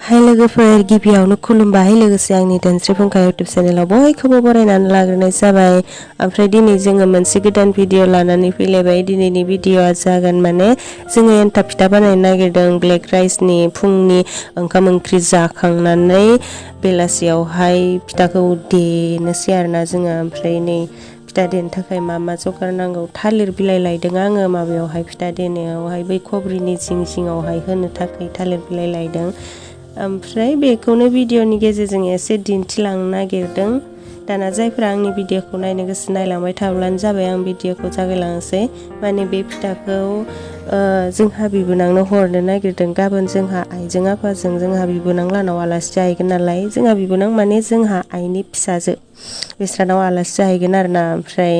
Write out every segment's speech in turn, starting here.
हाय लोगोफोर गिबियावनो खुलुमबाय लोगोसे आंनि धोनस्री फुंखा यूट्यूब चेनेलाव बयखौबो बरायनानै लाग्रोनाय जाबाय। ओमफ्राय दिनै जोङो मोनसे गोदान भिडिअ लानानै फैलायबाय। दिनैनि भिडिअआ जागोन माने जोङो एन्थाब फिथा बानायनो नागिरदों ब्लेक राइसनि फुंनि ओंखाम ओंख्रि जाखांनानै बेलासियावहाय फिथाखौ देनोसै आरोना जोङो। ओमफ्राय नै फिथा देनो थाखाय मा जगार नांगौ थालिर बिलाइ लायदों आङो माबायावहाय फिथा देनायावहाय बै खब्रिनि जिं जिङावहाय होनो थाखाय थालिर बिलाइ लायदों। ओमफ्राय बेखौनो भिडिअनि गेजेरजों एसे दिन्थिलांनो नागिरदों। दाना जायफ्रा आंनि भिडिअखौ नायनो गोसो नायलांबाय थाब्लानो जाबाय। आं भिडिअखौ जागायलांनोसै। माने बे फिथाखौ जोंहा बिबोनांनो हरनो नागिरदों। गाबोन जोंहा आइजों आफाजों जोंहा बिबोनां लाहानाव आलासि जाहैगोन नालाय। जोंहा बिबोनां माने जोंहा आइनि फिसाजो बिस्रानाव आलासि जाहैगोन आरोना। ओमफ्राय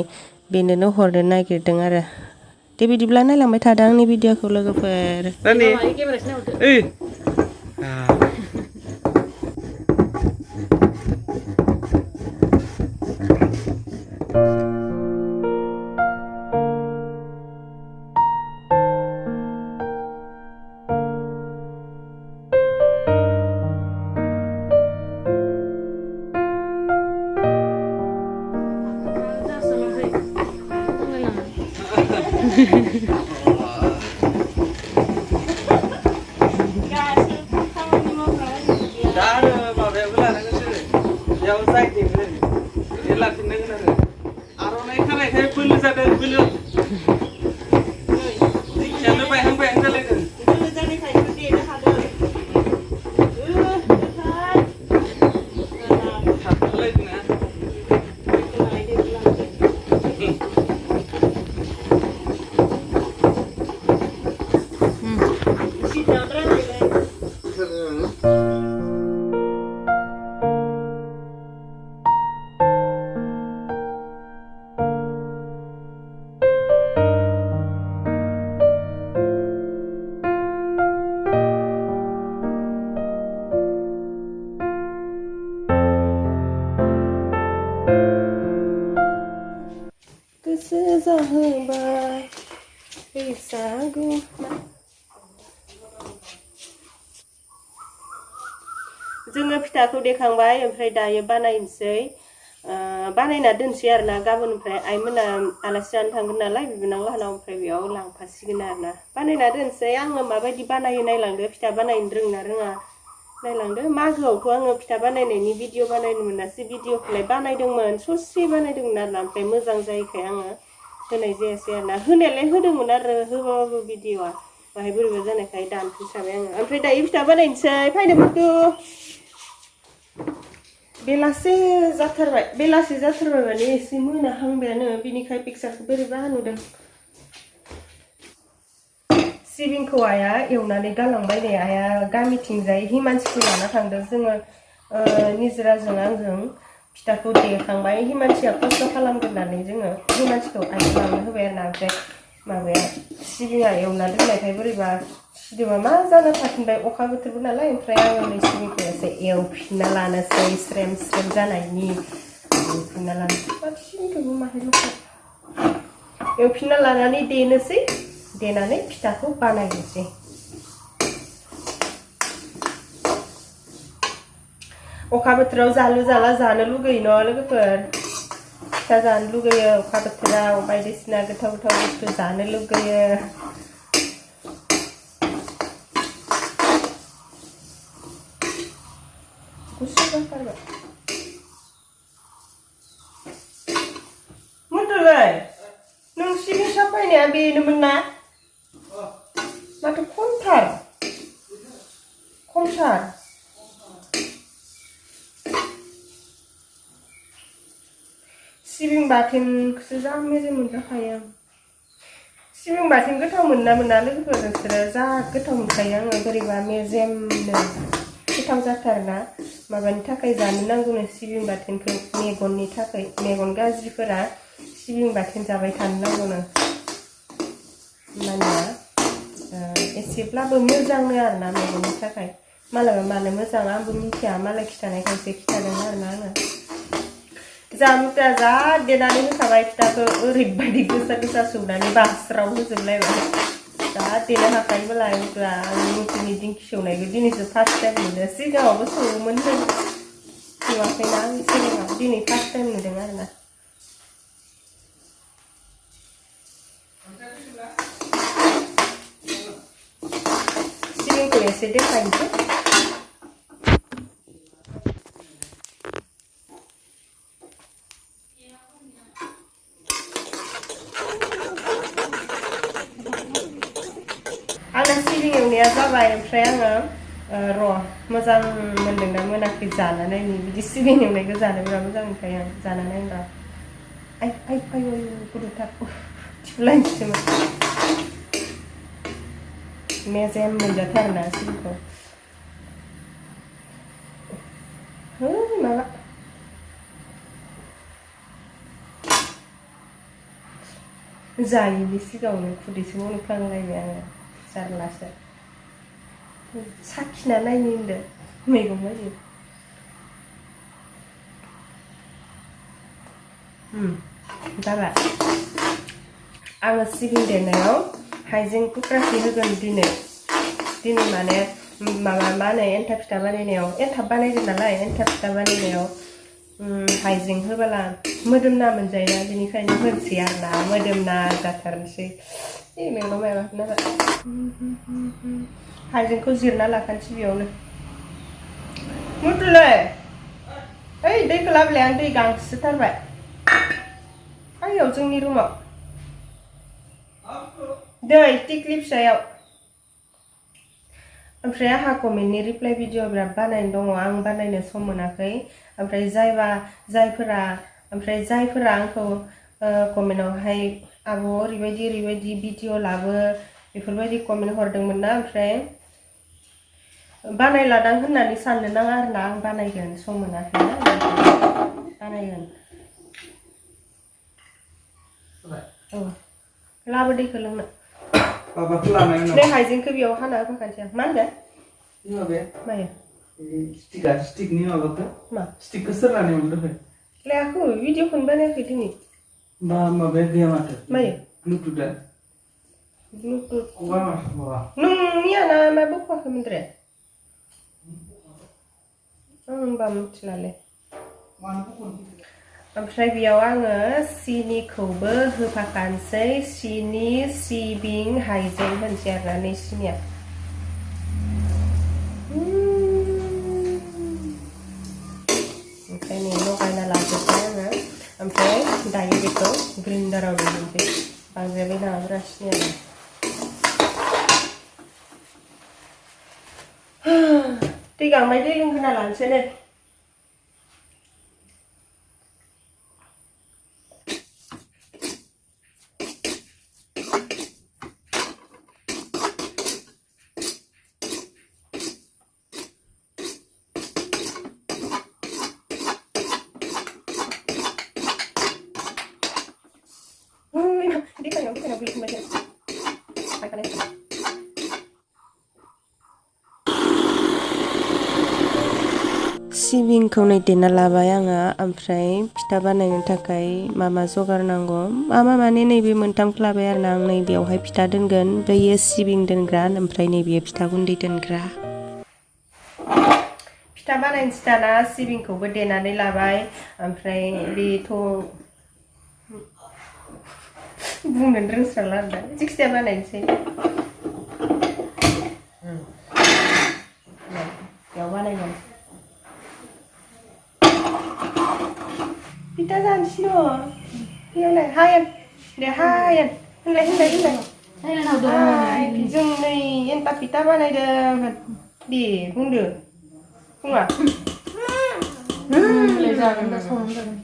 बेनोनो हरनो नागिरदों आरो। दे बिदिब्ला नायलांबाय थादों आंनि भिडिअखौ लोगोफोर। गोसो जाहोबाय बैसागु जोङो फिथाखौ देखांबाय। ओमफ्राय दायो बानायनोसै बानायना दोनसै आरोना। गाबोननिफ्राय आइमोना आलासि जानो थांगोन नालाय बिबोनां लाहानाव। ओमफ्राय बेयाव लांफासिगोन आरोना। बानायना दोनसै। आङो माबायदि बानायो नायलांदो। फिथा बानायनो रोङोना रोङा नायलांदो। मागोआवथ' आङो फिथा बानायनायनि भिडिअ बानायनो मोनासै। भिडिअखौलाय बानायदोंमोन ससे बानायदोंमोन आरोना। ओमफ्राय मोजां जायैखाय आङो होनाय जायासै आरोना। होनायालाय होदोंमोन आरो होबाबाबो भिडिअआ बाहाय बोरैबा जानायखाय दानफिनखाबाय आङो। ओमफ्राय दायो फिथा बानायनोसै फैदो। बेलासे जाथारबाय माने एसे मोनाहांबायानो। बिनिखाय पिक्सारखौ बोरैबा नुदों। सिबिंखौ आइया एवनानै गालांबाय। नै आइया गामिथिंजाय हिमानसिखौ लाना थांदों। जोङो निजोराजों आंजों फिथाखौ देखांबाय। हिमानसिया खस्थ' खालामग्रोनानै जोङो हिमानसिखौ आइखौ लांनो होबाय आरोना। ओमफ्राय माबाया सिबिङा एवना दोननायखाय बोरैबा सिदोमा मा जाना थाफिनबाय। अखा बोथोरबो नालाय। ओमफ्राय आङो नै सिबिंखौ एसे एवफिनना लानोसै स्रेम स्रेम जानायनि। एवफिनना लानोसै सिबिंखौबो माहाय एवफिनना लानानै देनोसै। देनानै फिथाखौ बानायनोसै। अखा बोथोराव जालु जाला जानो लुगैयो न' लोगोफोर। फिथा जानो लुगैयो अखा बोथोराव। बायदिसिना गोथाव गोथाव बुस्थु जानो लुगैयो। गुसु जाथारबाय मथ'लै नों सिबिं साफायनाया बेनोमोन ना? माथो खमथार। सिबिं बाथोनखौसो जा मेजेम मोनजाखायो आं। सिबिं बाथोन गोथाव मोना लोगोफोर नोंसोरो? जा गोथाव मोनखायो आङो। बोरैबा मेजेमनो गोथाव जाथारोना। माबानि थाखाय जानो नांगौनो सिबिं बाथोनखौ मेगननि थाखाय। मेगन गाज्रिफोरा सिबिं बाथोन जाबाय थानो नांगौनो। माने एसेब्लाबो मोजांनो आरोना मेगननि थाखाय। मालाबा मानो मोजां आंबो मिथिया। मालाय खिथानायखायसो खिथादों आरोना आङो। जामुता जा देनानै होखाबाय फिथाखौ। ओरैबायदि गोसा गोसा सौनानै बास्राव होजोबलायबाय। दा देनो हाखायोब्ला अब्ला आं मुथिनि दिंखि सौनायखौ दिनैसो फार्स्ट टाइम नुदों सिगाङावबो सौवोमोन नुवाखैना आं सिगाङाव दिनै फार्स्ट टाइम नुदों आरोना सिबिंखौ एसे देखायनोसै आंना सिबिं एवनाया जाबाय ओमफ्राय आङो र' मोजां मोनदोंना मोनाखै जानानै बिदि सिबिं एवनायखौ जानो बिराद मोजां मोनखायो आं जानानै आं आइ आइ आइ गुदुंथार थिफुलायनोसैमोन मेजेम मोनजाथारोना सिबिंखौ माबा जायैनि सिगाङावनो खुदैसो मनफ्लांलायबाय आङो जारलासो साखिना नायनो होनदों मैगं बायदि जाबाय आङो सिबिं देनायाव हाइजें कुक्रासे होगोन दिनै माने माबा मा होनो एन्थाब फिथा बानायनायाव एन्थाब बानायगोन नालाय एन्थाब फिथा बानायनायाव हाइजें होबोला मोदोमना मोनजायोना बेनिखायनो होनोसै आरोना मोदोमना जाथारनोसै मैगं माबाखौनो हाइजेंखौ जिरना लाखानोसै बेयावनो मुथुलै ओइ दैखौ लाबोलाय आं दै गांसोथारबाय आंनियाव जोंनि रुमाव दै टिक्लि फिसायाव ओमफ्राय आंहा कमेन्टनि रिप्लाइ भिडिअ बिराद बानायनो दङ आं बानायनो सम मोनाखै ओमफ्राय जायफोरा आंखौ कमेन्टआवहाय आब' ओरैबायदि भिडिअ लाबो बेफोरबायदि कमेन्ट हरदोंमोन ना ओमफ्राय बानायलादां होननानै साननो नाङा आरोना आं बानायगोन सम मोनाखैना बानायगोन औ लाबो दैखौ लोंनो बे हाइजेंखौ बेयाव हाना होफाखानोसै आं मा होनदों मायो स्टिकनि माबाखौ मा स्टिकखौ सोरनानै मोनदों लायाखै भिडिअखौनो बानायाखै दिनै माबाया गैया माथो मायो ब्लुटुथआ ब्लुटुथ नोंनिया ना मा बख'वाखैमोनद्रे आं होनबा मिथिलालै ओमफ्राय बेयाव आङो सिनिखौबो होफाखानोसै सिनि सिबिं हाइजें होनसै आरोना नै सिनिया ओमफ्राय नै लगायना लाजोब्बाय आङो ओमफ्राय दायो बेखौ ग्राइन्डाराव देनोसै बांद्रायबाय नामाब्रा सिनिया दै गांबाय दै लोंहोना लानोसै नै सिबिंखौ नै देना लाबाय आङो ओमफ्राय फिथा बानायनो थाखाय मा जगार नांगौ माने नैबे मोनथामखौ लाबाय आरोना आं नैबेयावहाय फिथा दोनगोन बैयो सिबिं दोनग्रा ओमफ्राय नैबे फिथा गुन्दै दोनग्रा फिथा बानायनोसै दाना सिबिंखौबो देनानै लाबाय ओमफ्राय बेथ' बुंनो रोंस्राला आरो दा जिखिजाया बानायनोसै बेयाव बानायगोन फिथा जानोसै न' बेयावलाय हायेन दे हायेन होनलाय जों नै एन्थाब फिथा बानायदों दे बुंदो बुङा जागोन दा संनानै जागोन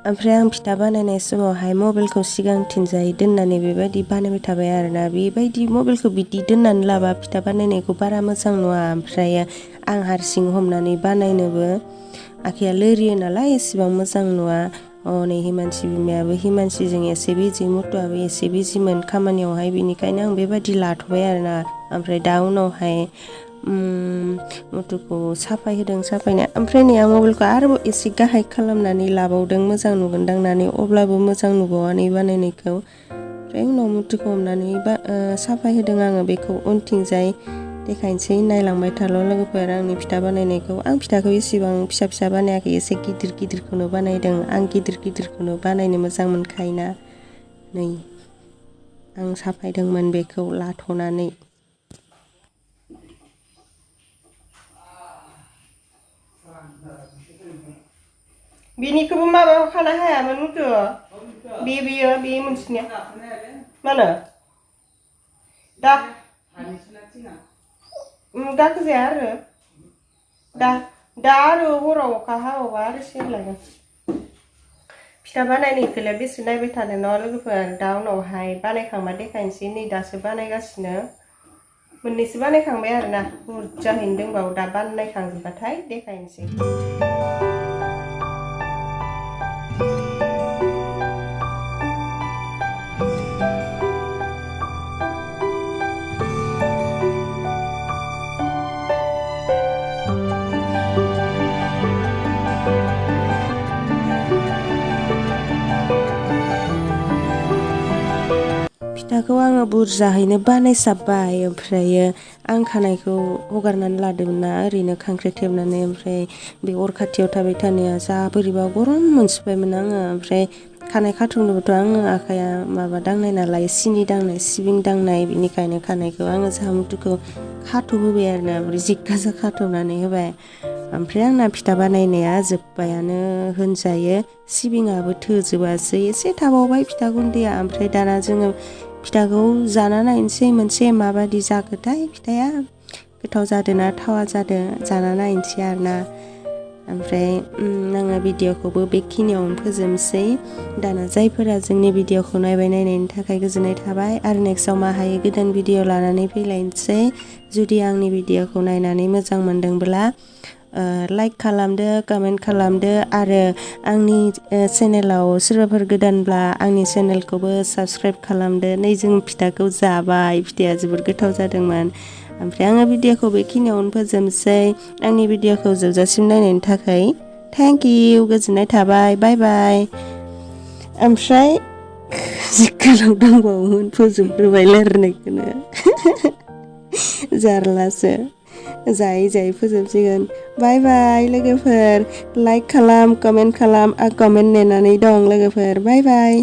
ओमफ्राय आं फिथा बानायनाय समावहाय मबाइलखौ सिगांथिंजाय दोननानै बेबायदि बानायबाय थाबाय आरोना बेबायदि मबाइलखौ बिदि दोननानै लाबा फिथा बानायनायखौ बारा मोजां नुवा ओमफ्राय आं हारसिं हमनानै बानायनोबो आखाइया लोरियो नालाय एसेबां मोजां नुवा नै हिमानसि बिमायाबो हिमानसिजों एसे बिजि मथ'आबो एसे बिजिमोन खामानियावहाय बेनिखायनो आं बेबायदि लाथ'बाय आरोना ओमफ्राय दा उनावहाय मुथुखौ साफाय होदों साफायनाया ओमफ्राय नै आं मबाइलखौ आरोबाव एसे गाहाय खालामनानै लाबावदों मोजां नुगोनदां होननानै अब्लाबो मोजां नुबावानै बानायनायखौ ओमफ्राय उनाव मुथुखौ हमनानै साफाय होदों आङो बेखौ उनथिंजाय देखायनोसै नायलांबाय थाल' लोगोफोर आंनि फिथा बानायनायखौ आं फिथाखौ एसेबां फिसा फिसा बानायाखै एसे गिदिर गिदिरखौनो बानायदों आं गिदिर गिदिरखौनो बानायनो मोजां मोनखायोना नै आं साफायदोंमोन बेखौ लाथ'नानै बेनिखौबो माबायाव खानो हायामोन मुथु बेयो मोनसेनिया मानो दा गाखोजाया आरो दा आरो हराव अखा हाबावबा आरो सेरलायगोन फिथा बानायनायखौलाय बेसे नायबाय थानो न' लोगोफोर दा उनावहाय बानायखांबा देखायनोसै नै दासो बानायगासिनो मोननैसो बानायखांबाय आरोना बुरजाहैनो दंबावो दा बानायखांजोबबाथाय देखायनोसै फिथाखौ आङो बुरजाहैनो बानायसाबबाय ओमफ्रायो आं खानायखौ हगारनानै लादोंमोन ना ओरैनो खांख्राइ थेबनानै ओमफ्राय बे अर खाथियाव थाबाय थानाया जा बोरैबा गरम मोनसिबायमोन आङो ओमफ्राय खानाय खाथुमनोबोथ' आङो आखाइया माबा दांनाय नालाय सिनि दांनाय सिबिं दांनाय बिनिखायनो खानायखौ आङो सामुथुखौ खाथ'होबाय आरोना ओमफ्राय जिग्गाजा खाथ'नानै होबाय ओमफ्राय आंना फिथा बानायनाया जोब्बायानो होनजायो सिबिङाबो थोजोबासै एसे थाबावबाय फिथा गुन्दैया ओमफ्राय दाना जोङो फिथाखौ जाना नायनोसै मोनसे माबादि जाखोथाय फिथाया गोथाव जादोंना थावा जादों जाना नायनोसै आरोना ओमफ्राय आङो भिडिअखौबो बेखिनियावनो फोजोबनोसै दाना जायफोरा जोंनि भिडिअखौ नायनायनि थाखाय गोजोननाय थाबाय आरो नेक्स्टआव मा हायो गोदान भिडिअ लानानै फैलायनोसै जुदि आंनि भिडिअखौ नायनानै मोजां मोनदोंब्ला लाइक खालामदो कमेन्ट खालामदो आरो आंनि चेनेलाव सोरबाफोर गोदानब्ला आंनि चेनेलखौबो साबस्क्राइब खालामदो नै जों फिथाखौ जाबाय फिथाया जोबोद गोथाव जादोंमोन ओमफ्राय आङो भिडिअखौ बेखिनियावनो फोजोबनोसै आंनि भिडिअखौ जोबजासिम नायनायनि थाखाय थेंक इउ गोजोननाय थाबाय बाय बाय ओमफ्राय जि गोलाव दंबावोमोन फोजोबग्रोबाय रायलायनायखौनो जारलासो जायै जायै फोजोबसिगोन बाय बाय लोगोफोर लाइक खालाम कमेन्ट खालाम आं कमेन्ट नेनानै दं लोगोफोर बाय बाय